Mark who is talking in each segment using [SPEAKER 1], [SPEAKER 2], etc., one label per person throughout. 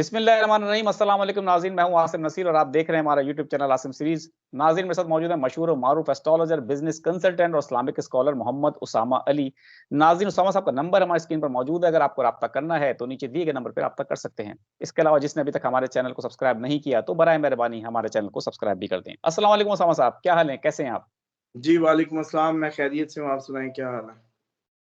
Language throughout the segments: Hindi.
[SPEAKER 1] बिस्मिल्लाहिर्रहमानिर्रहीम। अस्सलाम वालेकुम नाज़रीन, मैं हूं आसिम नसीर और आप देख रहे हैं हमारा यूट्यूब चैनल आसिम सीरीज। नाज़रीन, मेरे साथ मौजूद है मशहूर और मारूफ एस्ट्रोलॉजर, बिजनेस कंसल्टेंट और इस्लामिक स्कॉलर मोहम्मद उसामा अली। नाज़रीन, उसामा साहब का नंबर हमारी स्क्रीन पर मौजूद है। अगर आपको राब्ता करना है तो नीचे दिए गए नंबर पर राब्ता कर सकते हैं। इसके अलावा जिसने अभी तक हमारे चैनल को सब्सक्राइब नहीं किया तो बराए मेहरबानी हमारे चैनल को सब्सक्राइब भी कर दें। अस्सलाम वालेकुम उसामा साहब, क्या हाल है, कैसे हैं आप?
[SPEAKER 2] जी, वालेकुम अस्सलाम। मैं खैरियत से हूँ, आप सुनाएँ क्या हाल है?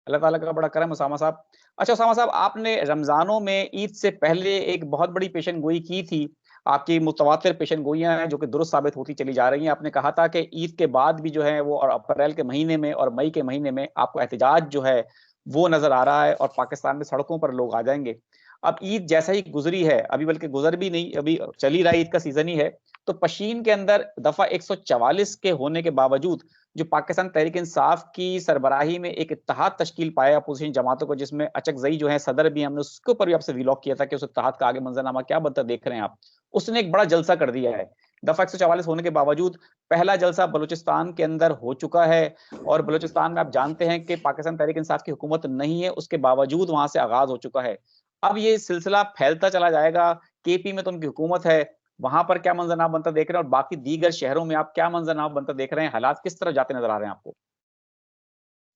[SPEAKER 1] अल्लाह ताला का बड़ा करम उसामा साहब। अच्छा उसामा साहब, आपने रमज़ानों में ईद से पहले एक बहुत बड़ी पेशन गोई की थी। आपकी मुतवातिर पेशन गोइयाँ हैं जो कि दुरुस्त साबित होती चली जा रही हैं। आपने कहा था कि ईद के बाद भी जो है वो और अप्रैल के महीने में और मई के महीने में आपको एहतिजाज जो है वो नज़र आ रहा है और पाकिस्तान में सड़कों पर लोग आ जाएँगे। अब ईद जैसे ही गुज़री है, अभी बल्कि गुज़र भी नहीं, अभी चल ही रहा है, ईद का सीज़न ही है। तो पशीन के अंदर दफ़ा 144 के होने के बावजूद जो पाकिस्तान तहरीक-ए-इंसाफ की सरबराही में एक इत्तेहाद तश्कील पाया अपोज़िशन जमातों को, जिसमें अचकज़ई जो है सदर भी, हमने उसके ऊपर भी आपसे व्लॉग किया था कि उस इत्तेहाद का आगे मंज़रनामा क्या बनता देख रहे हैं आप। उसने एक बड़ा जलसा कर दिया है। दफ़ा 144 होने के बावजूद पहला जलसा बलूचिस्तान के अंदर हो चुका है और बलूचिस्तान में आप जानते हैं कि पाकिस्तान तहरीक-ए-इंसाफ की हुकूमत नहीं है, उसके बावजूद वहाँ से आगाज़ हो चुका है। अब ये सिलसिला फैलता चला जाएगा, केपी में तो उनकी हुकूमत है, वहाँ पर क्या मंज़रनामा बनता देख रहे हैं और बाकी दीगर शहरों में आप क्या मंज़रनामा बनता देख रहे हैं? हालात किस तरफ जाते नज़र आ रहे हैं आपको?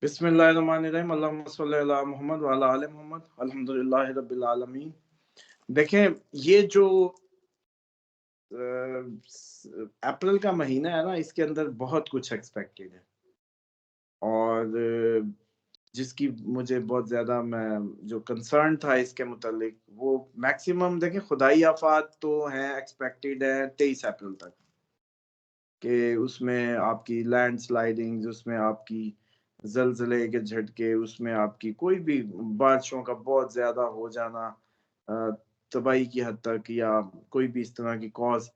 [SPEAKER 2] बिस्मिल्लाहिर्रहमानिर्रहीम, अल्लाहुम्मा सल्लि अला मुहम्मद व अला आलि मुहम्मद, अल्हम्दुलिल्लाहि रब्बिल आलमीन। देखें, ये जो अप्रैल का महीना है ना, इसके अंदर बहुत कुछ एक्सपेक्टेड है और जिसकी मुझे बहुत ज़्यादा मैं जो कंसर्न था इसके मुतालिक, वो मैक्सिमम देखें खुदाई आफ़ात तो हैं, एक्सपेक्टेड है 23 अप्रैल तक। कि उसमें आपकी लैंडस्लाइडिंग्स, उसमें आपकी ज़लज़ले के झटके, उसमें आपकी कोई भी बारिशों का बहुत ज़्यादा हो जाना अ, तबाही की हद तक या कोई भी इस तरह की कॉज़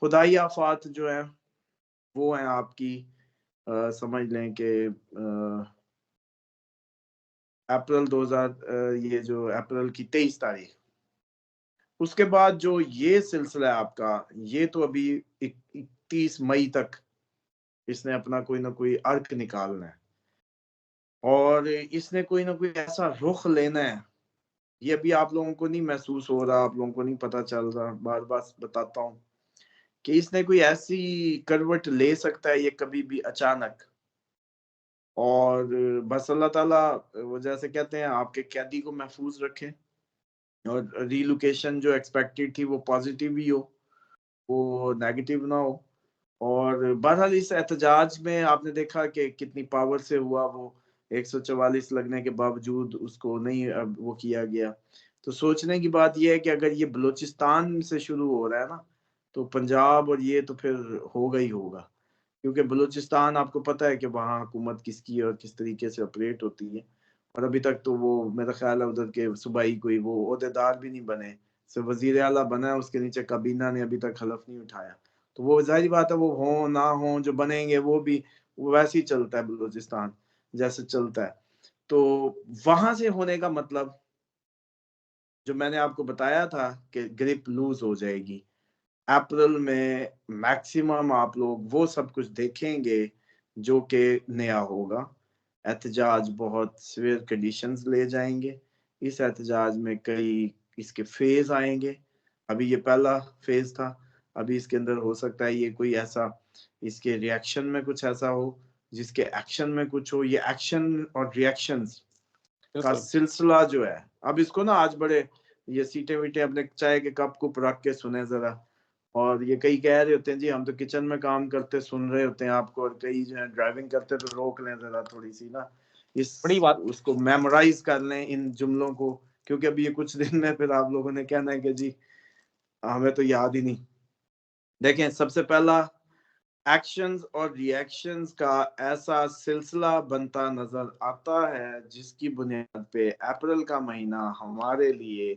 [SPEAKER 2] खुदाई आफ़ात जो हैं, वो हैं आपकी समझ लें कि अप्रैल 2000 ये जो अप्रैल की 23 तारीख, उसके बाद जो ये सिलसिला है आपका, ये तो अभी 31 मई तक इसने अपना कोई ना कोई अर्क निकालना है और इसने कोई ना कोई ऐसा रुख लेना है, ये अभी आप लोगों को नहीं महसूस हो रहा, आप लोगों को नहीं पता चल रहा, बार-बार बताता हूँ कि इसने कोई ऐसी करवट ले सकता है ये कभी भी अचानक और बस अल्लाह ताला वो जैसे कहते हैं आपके कैदी को महफूज रखे और रिलोकेशन जो एक्सपेक्टेड थी वो पॉजिटिव ही हो, वो नेगेटिव ना हो। और बहरहाल इस एहतजाज में आपने देखा कि कितनी पावर से हुआ वो 144 लगने के बावजूद उसको नहीं वो किया गया। तो सोचने की बात ये है कि अगर ये बलूचिस्तान से शुरू हो रहा है ना, तो पंजाब और ये तो फिर होगा ही होगा। क्योंकि बलूचिस्तान आपको पता है कि वहाँ हुकूमत किसकी है और किस तरीके से ऑपरेट होती है। और अभी तक तो वो मेरा ख़्याल है उधर के सूबाई कोई वो ओहदेदार भी नहीं बने। सिर्फ़ वज़ीर आला बना है, उसके नीचे काबीना ने अभी तक हलफ़ नहीं उठाया। तो वो ज़ाहिर-सी बात है वो हों, ना हों, जो बनेंगे वो भी वो वैसे ही चलता है बलूचिस्तान, जैसे चलता है। तो वहाँ से होने का मतलब जो मैंने आपको बताया था कि ग्रिप लूज़ हो जाएगी। अप्रैल में मैक्सिमम आप लोग वो सब कुछ देखेंगे जो कि नया होगा। एहतजाज बहुत सीवियर कंडीशंस ले जाएँगे। इस एहतजाज में कई इसके फ़ेज़ आएँगे। अभी ये पहला फ़ेज़ था। अभी इसके अंदर हो सकता है ये कोई ऐसा इसके रिएक्शन में कुछ ऐसा हो, जिसके एक्शन में कुछ हो। ये एक्शन और रिएक्शंस का
[SPEAKER 1] बिल्कुल।
[SPEAKER 2] सिलसिला जो है, अब इसको ना आज बड़े ये सीटें-वीटें अपने चाय के कप-कुप रख के सुने ज़रा। और ये कई कह रहे होते हैं जी हम तो किचन में काम करते सुन रहे होते हैं आपको और कई जो है ड्राइविंग करते तो रोक लें ज़रा थोड़ी-सी ना,
[SPEAKER 1] बड़ी
[SPEAKER 2] इस
[SPEAKER 1] बात।
[SPEAKER 2] उसको मेमोराइज़ कर लें इन जुमलों को क्योंकि अभी ये कुछ दिन में फिर आप लोगों ने कहना है कि जी हमें तो याद ही नहीं। देखें सबसे पहला एक्शंस और रिएक्शंस का ऐसा सिलसिला बनता नज़र आता है जिसकी बुनियाद पे अप्रैल का महीना हमारे लिए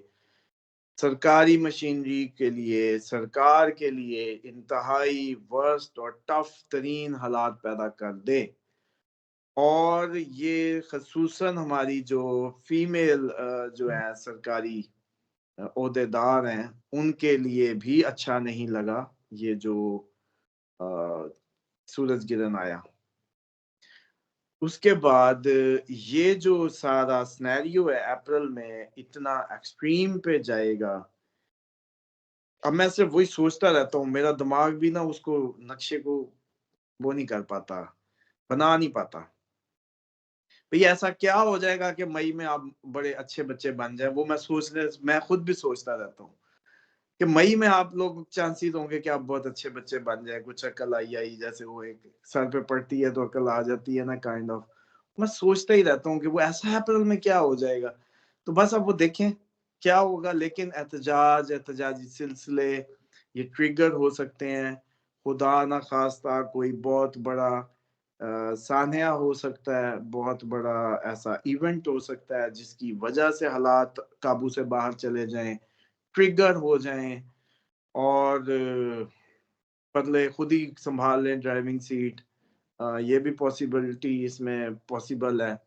[SPEAKER 2] सरकारी मशीनरी के लिए, सरकार के लिए इंतहाई वर्स्ट और टफ तरीन हालात पैदा कर दे। और ये ख़ुसूसन हमारी जो फीमेल जो है सरकारी ओहदेदार हैं, उनके लिए भी अच्छा नहीं लगा ये जो अ, सूरज गिरहन आया। उसके बाद ये जो सारा सिनेरियो है अप्रैल में इतना एक्सट्रीम पे जाएगा अब मैं सिर्फ वही सोचता रहता हूँ, मेरा दिमाग भी ना उसको नक्शे को वो नहीं कर पाता, बना नहीं पाता। भई ऐसा क्या हो जाएगा कि मई में आप बड़े अच्छे बच्चे बन जाएँ? वो मैं खुद भी सोचता रहता हूँ कि मई में आप लोग चांसेस होंगे कि आप बहुत अच्छे बच्चे बन जाएँ, कुछ अकल आई, जैसे वो एक सर पे पड़ती है तो अकल आ जाती है ना, काइंड ऑफ। मैं सोचता ही रहता हूँ कि वो ऐसा अप्रैल में क्या हो जाएगा? तो बस अब वो देखें क्या होगा, लेकिन एहतजाजी सिलसिले ये ट्रिगर हो सकते हैं। खुदा ना खास्ता कोई बहुत बड़ा सान्या हो सकता है, बहुत बड़ा ऐसा इवेंट हो सकता है जिसकी वजह से हालात काबू से बाहर चले जाएँ, ट्रिगर हो जाएँ और बदले खुद ही सँभाल लें ड्राइविंग सीट। ये भी पॉसिबिलिटी इसमें पॉसिबल है।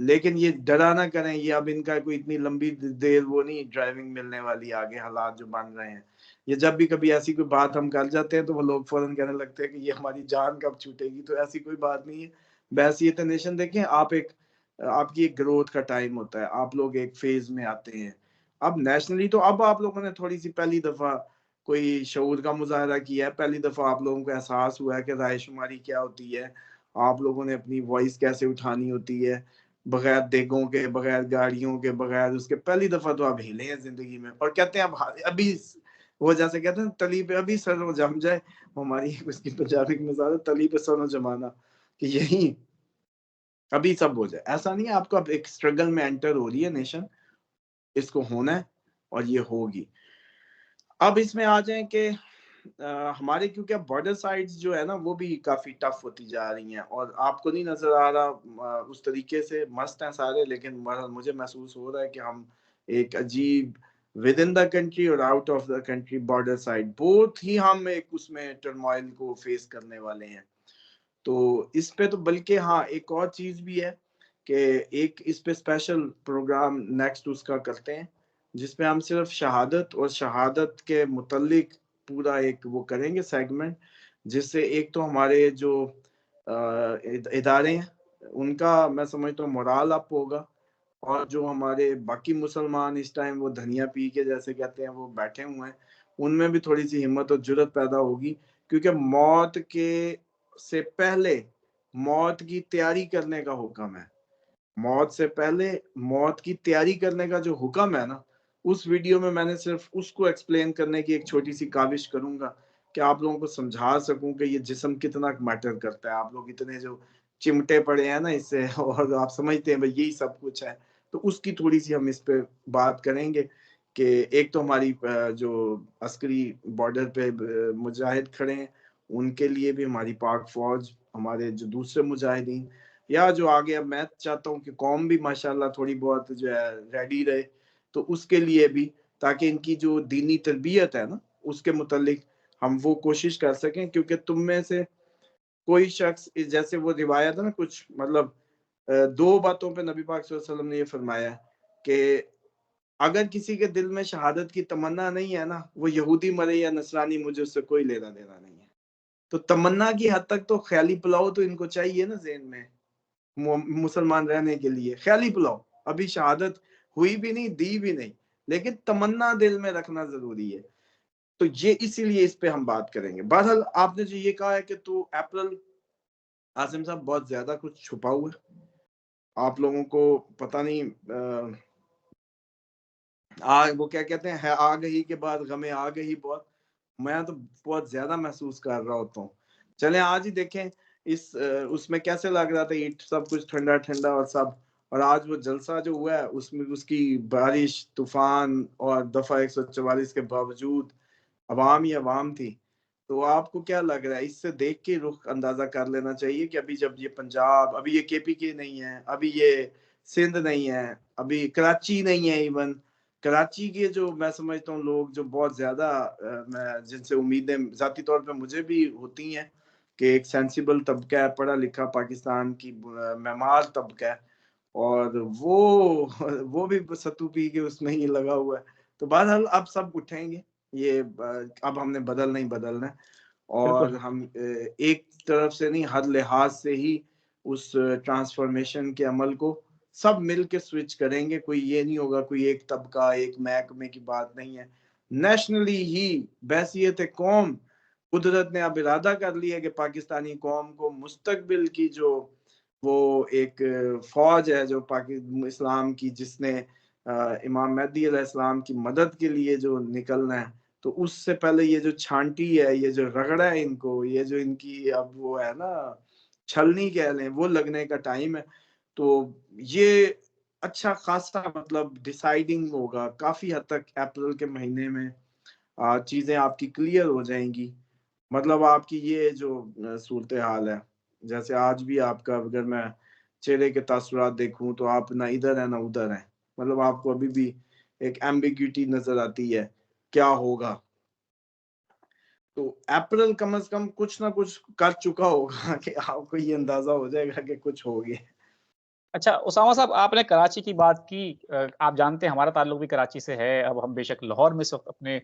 [SPEAKER 2] लेकिन ये डरा ना करें, ये अब इनका कोई इतनी लंबी देर वो नहीं ड्राइविंग मिलने वाली, आगे हालात जो बन रहे हैं। ये जब भी कभी ऐसी कोई बात हम कर जाते हैं तो वो लोग फ़ौरन कहने लगते हैं कि ये हमारी जान कब छूटेगी, तो ऐसी कोई बात नहीं है। वैसे नेशन देखें आप, एक आपकी एक ग्रोथ का टाइम होता है, आप लोग एक फ़ेज़ में आते हैं। अब नेशनली तो अब आप लोगों ने थोड़ी-सी पहली दफ़ा कोई शऊर का मुज़ाहरा किया है, पहली दफ़ा आप लोगों को एहसास हुआ है कि रायशुमारी क्या होती है, आप लोगों ने अपनी वॉइस कैसे उठानी होती है। बगैर देगों के, बगैर गाड़ियों के, बगैर उसके पहली दफ़ा तो आप हिले हैं ज़िंदगी में, और कहते हैं अब अभी वो जैसे कहते हैं तली पे अभी सर जम जाए, हमारी उसकी पंजाबी की मिसाल है, तली पे सर जमाना, कि यही अभी सब हो जाए। ऐसा नहीं है, आपको अब एक स्ट्रगल में एंटर हो रही है नेशन, इसको होना है और ये होगी। अब इसमें आ जाएँ कि हमारे क्योंकि अब बॉर्डर साइड्स जो है ना वो भी काफ़ी टफ होती जा रही हैं, और आपको नहीं नज़र आ रहा उस तरीके से मस्त हैं सारे, लेकिन मुझे महसूस हो रहा है कि हम एक अजीब विद इन द कंट्री और out of the country border side both ही हम एक उसमें टर्मोइल को फेस करने वाले हैं। तो इस पे तो बल्कि हाँ, एक और चीज़ भी है कि एक इस पे स्पेशल प्रोग्राम नेक्स्ट उसका करते हैं, जिसमें हम सिर्फ़ शहादत और शहादत के मुतल्लिक पूरा एक वो करेंगे सेगमेंट, जिससे एक तो हमारे जो इदारे हैं, उनका मैं समझता हूँ मोरल अप होगा, और जो हमारे बाकी मुसलमान इस टाइम वो धनिया पी के जैसे कहते हैं वो बैठे हुए हैं, उनमें भी थोड़ी-सी हिम्मत और जुर्रत पैदा होगी, क्योंकि मौत के से पहले मौत की तैयारी करने का हुक्म है। मौत से पहले मौत की तैयारी करने का जो हुक्म है ना, उस वीडियो में मैंने सिर्फ़ उसको एक्सप्लेन करने की एक छोटी-सी काविश करूँगा कि आप लोगों को समझा सकूँ कि ये जिस्म कितना मैटर करता है। आप लोग इतने जो चिमटे पड़े हैं ना इससे और आप समझते हैं भई यही सब कुछ है। तो उसकी थोड़ी-सी हम इस पे बात करेंगे कि एक तो हमारी जो अस्करी बॉर्डर पे मुजाहिद खड़े हैं, उनके लिए भी हमारी पाक फ़ौज, हमारे जो दूसरे मुजाहिदीन, या जो आगे अब मैं चाहता हूँ कि कौम भी माशाल्लाह थोड़ी बहुत जो है रेडी रहे, तो उसके लिए भी, ताकि इनकी जो दीनी तरबियत है ना, उसके मुतालिक हम वो कोशिश कर सकें, क्योंकि तुम में से कोई शख्स जैसे वो रिवायत है ना कुछ, मतलब 2 बातों पे नबी पाक सल्लल्लाहु अलैहि वसल्लम ने ये फरमाया कि अगर किसी के दिल में शहादत की तमन्ना नहीं है ना, वो यहूदी मरे या नसरानी, मुझे उससे कोई लेना-देना नहीं है। तो तमन्ना की हद तक तो ख़याली पुलाव तो इनको चाहिए ना ज़हन में। मुसलमान रहने के लिए ख्याली पुलाव, अभी शहादत हुई भी नहीं, दी भी नहीं, लेकिन तमन्ना दिल में रखना जरूरी है। तो ये इसीलिए इस पे हम बात करेंगे। बहरहाल आपने जो ये कहा है कि तो अप्रैल, आसिम साहब बहुत ज्यादा कुछ छुपा हुआ है, आप लोगों को पता नहीं वो क्या कहते हैं, आ गई के बाद गमे आ गई बहुत, मैं तो बहुत ज्यादा महसूस कर रहा होता हूँ। चलें आज ही देखें इस उसमें कैसे लग रहा था, ईट सब कुछ ठंडा ठंडा और सब, और आज वो जलसा जो हुआ है उसमें उसकी बारिश, तूफान और दफा 144 के बावजूद अवाम ही अवाम थी। तो आपको क्या लग रहा है, इससे देख के रुख अंदाजा कर लेना चाहिए कि अभी जब ये पंजाब, अभी ये केपीके नहीं है, अभी ये सिंध नहीं है, अभी कराची नहीं है, इवन कराची के जो मैं समझता हूँ लोग जो बहुत ज्यादा मैं जिनसे उम्मीदें जाती तौर पे मुझे भी होती हैं कि एक सेंसिबल तबका है, पढ़ा लिखा पाकिस्तान की मेमार तबका है, और वो भी सत्तू पी के उसमें ही लगा हुआ है। तो बहरहाल अब सब उठेंगे, ये अब हमने बदलना ही बदलना है,
[SPEAKER 1] बिल्कुल।
[SPEAKER 2] और हम एक तरफ से नहीं, हर लिहाज से ही उस ट्रांसफॉर्मेशन के अमल को सब मिल के स्विच करेंगे। कोई ये नहीं होगा, कोई एक तबका एक महकमे की बात नहीं है। नेशनली ही बहसियत कौम कुदरत ने अब इरादा कर लिया कि पाकिस्तानी कौम को मुस्तकबिल की जो वो एक फौज है जो इस्लाम की, जिसने इमाम महदी अलैहिस्सलाम की मदद के लिए जो निकलना है, तो उससे पहले ये जो छांटी है, ये जो रगड़ा है इनको, ये जो इनकी अब वो है ना छलनी कह लें, वो लगने का टाइम है। तो ये अच्छा खासा मतलब डिसाइडिंग होगा काफी हद तक। अप्रैल के महीने में चीजें आपकी क्लियर हो जाएंगी। मतलब आपकी ये जो सूरत हाल है, जैसे आज भी आपका अगर मैं चेहरे के तासुरात देखूं तो आप ना इधर है ना उधर है। मतलब आपको अभी भी एक एम्बिग्यूटी नजर आती है क्या होगा। तो अप्रैल कम से कम कुछ ना कुछ कर चुका होगा कि आपको ये अंदाजा हो जाएगा कि कुछ हो गया।
[SPEAKER 1] अच्छा, उसामा साहब, आपने कराची की बात की। आप जानते हैं हमारा ताल्लुक भी कराची से है। अब हम बेशक लाहौर में इस वक़्त अपने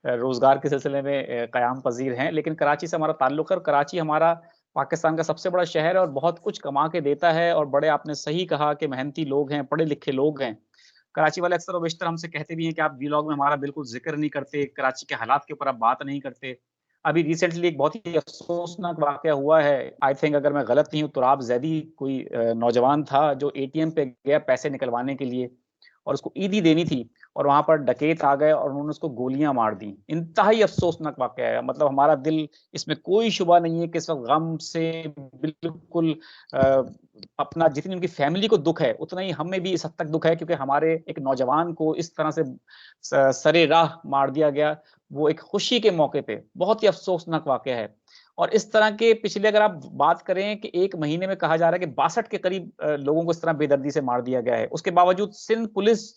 [SPEAKER 1] रोज़गार के सिलसिले में क़याम पज़ीर हैं, लेकिन कराची से हमारा ताल्लुक है और कराची हमारा पाकिस्तान का सबसे बड़ा शहर है और बहुत कुछ कमा के देता है और बड़े आपने सही कहा कि मेहनती लोग हैं, पढ़े-लिखे लोग हैं। कराची वाले अक्सर व बेशतर हमसे कहते भी हैं कि आप व्लॉग में हमारा बिल्कुल ज़िक्र नहीं करते, कराची के हालात के ऊपर आप बात नहीं करते। अभी रिसेंटली एक बहुत ही अफ़सोसनाक वाक़या हुआ है। आई थिंक अगर मैं गलत नहीं हूँ, तुराब ज़ैदी कोई नौजवान था जो एटीएम पे गया पैसे निकलवाने के लिए और उसको ईदी देनी थी और वहाँ पर डकैत आ गए और उन्होंने उसको गोलियाँ मार दी। इंतहाई अफ़सोसनाक वाक़या है। मतलब हमारा दिल इसमें कोई शुबा नहीं है कि इस वक़्त गम से बिल्कुल अ, अपना जितनी उनकी फ़ैमिली को दुःख है, उतना ही हमें भी इस हद तक दुःख है क्योंकि हमारे एक नौजवान को इस तरह से सरे राह मार दिया गया। वो एक खुशी के मौके पे, बहुत ही अफ़सोसनाक वाक़या है। और इस तरह के पिछले अगर आप बात करें कि 1 महीने में कहा जा रहा है कि 62 के करीब लोगों को इस तरह बेदर्दी से मार दिया गया है। उसके बावजूद सिंध पुलिस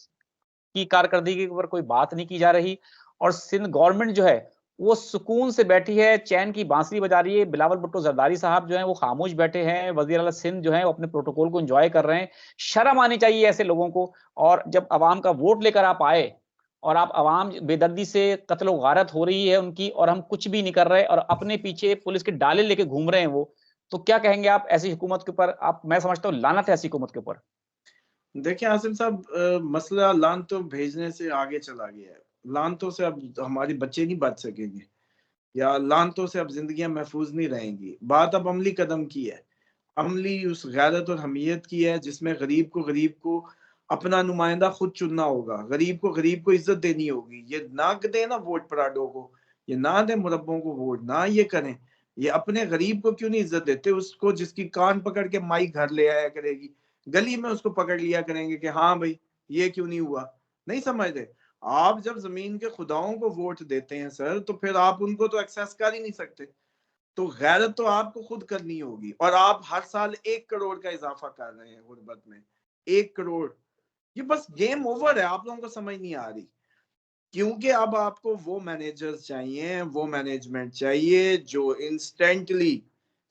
[SPEAKER 1] की कारकर्दगी के ऊपर कोई बात नहीं की जा रही और सिंध गवर्नमेंट जो है, वो सुकून से बैठी है, चैन की बांसुरी बजा रही है। बिलावल भुट्टो ज़रदारी साहब जो हैं, वो खामोश बैठे हैं। वज़ीर आला सिंध जो हैं, वो अपने प्रोटोकॉल को एन्जॉय कर रहे हैं। शर्म आनी चाहिए ऐसे लोगों को। और जब अवाम का वोट लेकर आप आए और आप अवाम बेदर्दी से कत्ल व गारत हो रही है उनकी और हम कुछ भी नहीं कर रहे और अपने पीछे पुलिस के डाले लेके घूम रहे हैं वो, तो क्या कहेंगे आप ऐसी हुकूमत के ऊपर? आप मैं समझता हूँ लानत है ऐसी हुकूमत के ऊपर।
[SPEAKER 2] देखिए आसिम साहब, मसला लानतों भेजने से आगे चला गया है। लानतों से अब हमारे बच्चे नहीं बच सकेंगे या लानतों से अब जिंदगियां महफूज नहीं रहेंगी। बात अब अमली कदम की है, अमली उस गैरत और हमीयत की है जिसमें गरीब को अपना नुमाइंदा खुद चुनना होगा। गरीब को इज्जत देनी होगी। ये ना दे ना वोट पराडो को, ये ना दे मुरब्बों को वोट, ना ये करें। ये अपने गरीब को क्यों नहीं इज्जत देते? उसको जिसकी कान पकड़ के माई घर ले आया करेगी, गली में उसको पकड़ लिया करेंगे कि हाँ भाई ये क्यों नहीं हुआ। नहीं समझते। आप जब जमीन के खुदाओं को वोट देते हैं सर, तो फिर आप उनको तो एक्सेस कर ही नहीं सकते। तो गैरत तो आपको खुद करनी होगी। और आप हर साल 1 करोड़ का इजाफा कर रहे हैं गुर्बत में। 1 करोड़, ये बस गेम ओवर है। आप लोगों को समझ नहीं आ रही, क्योंकि अब आपको वो मैनेजर्स चाहिए, वो मैनेजमेंट चाहिए जो इंस्टेंटली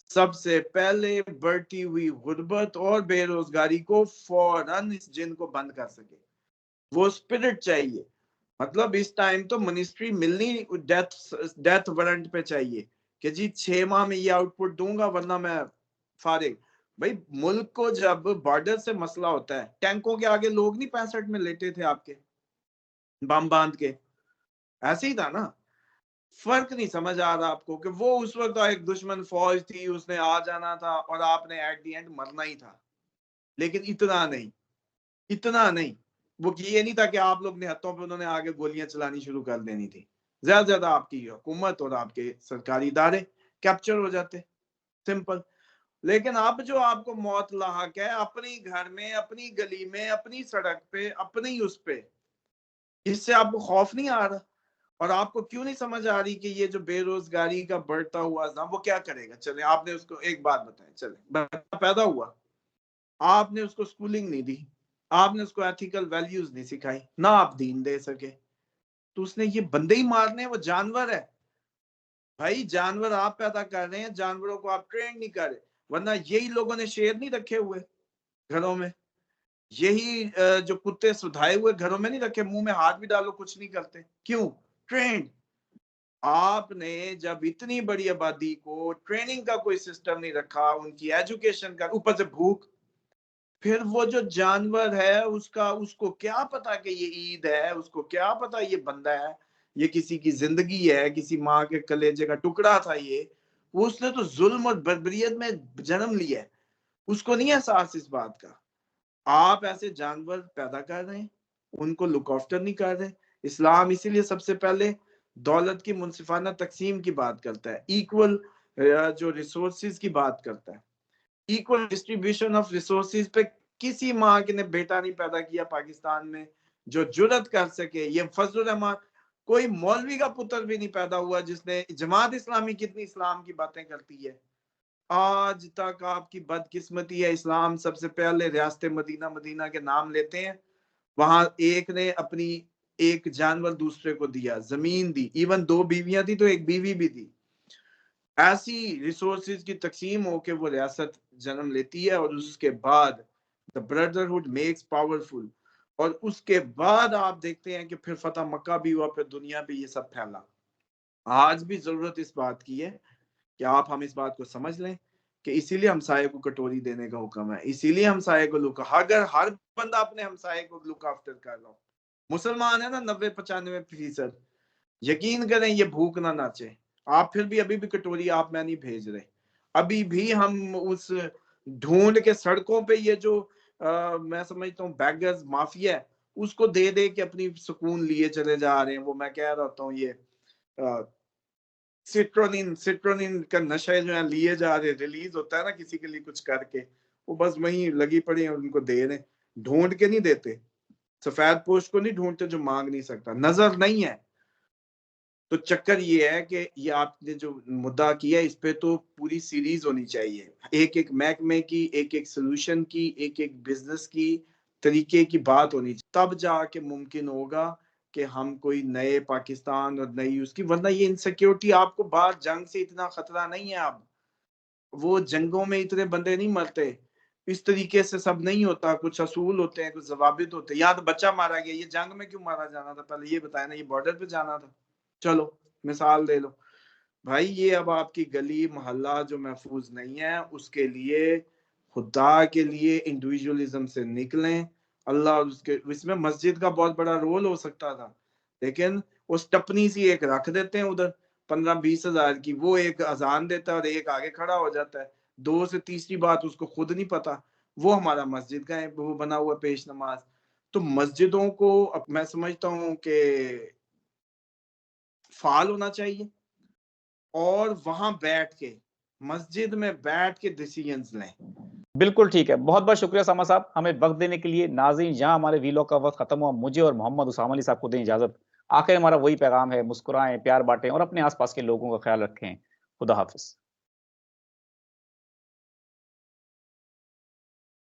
[SPEAKER 2] सबसे पहले बढ़ती हुई गुर्बत और बेरोजगारी को फौरन इस जिन को बंद कर सके। वो स्पिरिट चाहिए। मतलब इस टाइम तो मिनिस्ट्री मिलनी डेथ वारंट पे चाहिए कि जी 6 माह में ये आउटपुट दूंगा वरना मैं फारिग। भाई मुल्क को जब बॉर्डर से मसला होता है, टैंकों के आगे लोग नहीं 65 में लेटे थे आपके बम बांध के, ऐसे ही था ना। फर्क नहीं समझ आ रहा आपको कि वो उस वक्त एक दुश्मन फौज थी, उसने आ जाना था और आपने एट दी एंड मरना ही था। लेकिन इतना नहीं, इतना नहीं। वो ये नहीं था कि आप लोग निहत्तों पे उन्होंने आगे गोलियां चलानी शुरू कर देनी थी। ज्यादा से ज्यादा आपकी हुकूमत और आपके सरकारी इदारे कैप्चर हो जाते, सिंपल। लेकिन अब जो आपको मौत लाहक है अपनी घर में, अपनी गली में, अपनी सड़क पे, अपनी उस पे, इससे आपको खौफ नहीं आ रहा? और आपको क्यों नहीं समझ आ रही कि ये जो बेरोजगारी का बढ़ता हुआ ना, वो क्या करेगा? चले आपने उसको एक बात बताएं, चले बच्चा पैदा हुआ, आपने उसको स्कूलिंग नहीं दी, आपने उसको एथिकल वैल्यूज नहीं सिखाई, ना आप दीन दे सके, तो उसने ये बंदे ही मारने। वो जानवर है भाई, जानवर आप पैदा कर रहे हैं, जानवरों को आप ट्रेन नहीं कर रहे। वरना यही लोगों ने शेर नहीं रखे हुए घरों में, यही जो कुत्ते सुधाए हुए घरों में नहीं रखे, मुंह में हाथ भी डालो कुछ नहीं करते, क्यों? ट्रेंड। आपने जब इतनी बड़ी आबादी को ट्रेनिंग का कोई सिस्टम नहीं रखा, उनकी एजुकेशन का, ऊपर से भूख, फिर वो जो जानवर है उसका उसको क्या पता कि ये ईद है, उसको क्या पता ये बंदा है, ये किसी की जिंदगी है, किसी माँ के कलेजे का टुकड़ा था ये, वो उसने तो जुल्म और बर्बरियत में जन्म लिया है, उसको नहीं एहसास इस बात का। आप ऐसे जानवर पैदा कर रहे हैं, उनको लुक आफ्टर नहीं कर रहे। इस्लाम इसीलिए सबसे पहले दौलत की मुनसिफाना तकसीम की बात करता है, इक्वल जो रिसोर्सेज की बात करता है, इक्वल डिस्ट्रीब्यूशन ऑफ रिसोर्सेज पे किसी माँ के ने बेटा नहीं पैदा किया पाकिस्तान में जो जुर्रत कर सके। ये फजल रहमान, कोई मौलवी का पुत्र भी नहीं पैदा हुआ जिसने, जमात इस्लामी कितनी इस्लाम की बातें करती है, आज तक आपकी बदकिस्मती है। इस्लाम सबसे पहले रियासत मदीना मदीना के नाम लेते हैं, वहां एक ने अपनी एक जानवर दूसरे को दिया, जमीन दी, इवन 2 बीवियां थी तो एक बीवी भी दी। ऐसी रिसोर्सेज की तकसीम होके वो रियासत जन्म लेती है, और उसके बाद द ब्रदरहुड मेक्स पावरफुल, और उसके बाद आप देखते हैं कि फिर फतह मक्का भी हुआ, फिर दुनिया भी ये सब फैला। आज भी जरूरत इस बात की है कि आप हम इस बात को समझ लें कि इसीलिए हमसाये को कटोरी देने का हुक्म है, इसीलिए हमसाये को लुक, अगर हर बंदा अपने हमसाये को लुक आफ्टर कर रहा हो, मुसलमान है ना 90-95%, यकीन करें ये भूख ना नाचे। आप फिर भी अभी भी कटोरी आप मैं नहीं भेज रहे, अभी भी हम उस ढूंढ के सड़कों पे ये जो मैं समझता हूँ बैगर्स माफिया है, उसको दे दे के अपनी सुकून लिए चले जा रहे हैं। वो मैं कह रहा हूँ ये सिट्रोनिन का नशा जो है लिए जा रहे, रिलीज होता है ना किसी के लिए कुछ करके, वो बस वहीं लगी पड़ी है, उनको दे रहे, ढूंढ के नहीं देते। सफेद पोश को नहीं ढूंढते जो मांग नहीं सकता, नजर नहीं है। तो चक्कर ये है कि ये आपने जो मुद्दा किया इस पे तो पूरी सीरीज होनी चाहिए, एक एक महकमे की, एक एक सोल्यूशन की, एक एक बिजनेस की तरीके की बात होनी चाहिए, तब जाके मुमकिन होगा कि हम कोई नए पाकिस्तान और नई उसकी, वरना ये इनसिक्योरिटी आपको बाहर जंग से इतना खतरा नहीं है। अब वो जंगों में इतने बंदे नहीं मरते, इस तरीके से सब नहीं होता, कुछ असूल होते हैं, कुछ जवाबित होते हैं। यहाँ तो बच्चा मारा गया, ये जंग में क्यों मारा जाना था, पहले ये बताया ना, ये बॉर्डर पे जाना था। चलो मिसाल दे लो भाई, ये अब आपकी गली मोहल्ला जो महफूज नहीं है, उसके लिए खुदा के लिए इंडिविजुअलिज्म से निकलें। अल्लाह उसके, इसमें मस्जिद का बहुत बड़ा रोल हो सकता था, लेकिन वो स्टपनी सी एक रख देते हैं उधर 15-20 हजार की, वो एक अजान देता है और एक आगे खड़ा हो जाता है, 2 से तीसरी बात उसको खुद नहीं पता, वो हमारा मस्जिद का है, वो बना हुआ पेश नमाज। तो मस्जिदों को अब मैं समझता हूँ कि फाल होना चाहिए, और वहां बैठ के, मस्जिद में बैठ के डिसीजंस लें।
[SPEAKER 1] बिल्कुल ठीक है। बहुत-बहुत शुक्रिया सामा साहब, हमें वक़्त देने के लिए। नाज़रीन, यहाँ हमारे वीलॉग का वक़्त खत्म हुआ। मुझे और मोहम्मद उसामा अली साहब को दें इजाज़त। आखिर हमारा वही पैगाम है, मुस्कुराएँ, प्यार बाँटें और अपने आस-पास के लोगों का ख़्याल रखें। खुदा हाफ़िज़।